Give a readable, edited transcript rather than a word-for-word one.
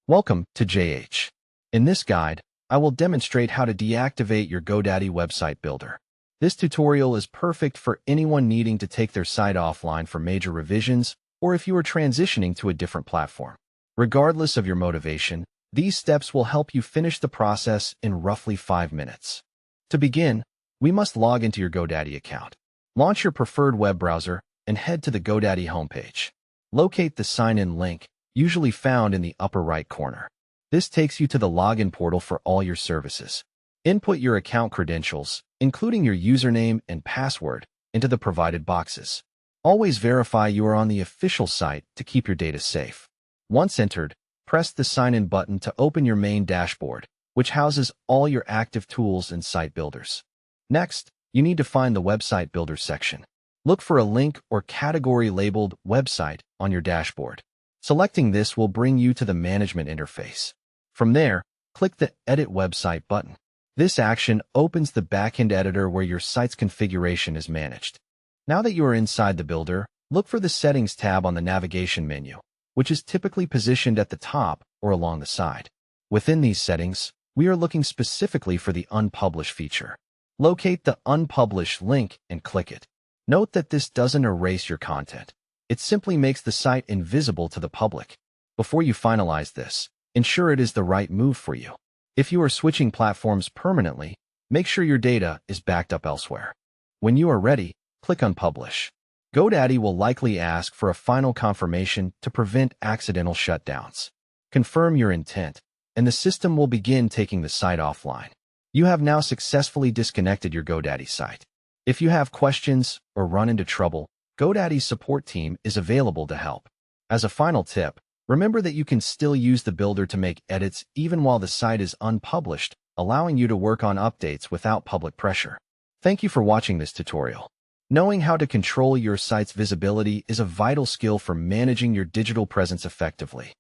Welcome to JH. In this guide, I will demonstrate how to deactivate your GoDaddy website builder. This tutorial is perfect for anyone needing to take their site offline for major revisions or if you are transitioning to a different platform. Regardless of your motivation, these steps will help you finish the process in roughly 5 minutes. To begin, we must log into your GoDaddy account. Launch your preferred web browser and head to the GoDaddy homepage. Locate the sign-in link, usually found in the upper right corner. This takes you to the login portal for all your services. Input your account credentials, including your username and password, into the provided boxes. Always verify you are on the official site to keep your data safe. Once entered, press the sign-in button to open your main dashboard, which houses all your active tools and site builders. Next, you need to find the Website Builder section. Look for a link or category labeled Website on your dashboard. Selecting this will bring you to the management interface. From there, click the Edit Website button. This action opens the backend editor where your site's configuration is managed. Now that you are inside the builder, look for the Settings tab on the navigation menu, which is typically positioned at the top or along the side. Within these settings, we are looking specifically for the Unpublish feature. Locate the Unpublish link and click it. Note that this doesn't erase your content. It simply makes the site invisible to the public. Before you finalize this, ensure it is the right move for you. If you are switching platforms permanently, make sure your data is backed up elsewhere. When you are ready, click Unpublish. GoDaddy will likely ask for a final confirmation to prevent accidental shutdowns. Confirm your intent, and the system will begin taking the site offline. You have now successfully disconnected your GoDaddy site. If you have questions or run into trouble, GoDaddy's support team is available to help. As a final tip, remember that you can still use the builder to make edits even while the site is unpublished, allowing you to work on updates without public pressure. Thank you for watching this tutorial. Knowing how to control your site's visibility is a vital skill for managing your digital presence effectively.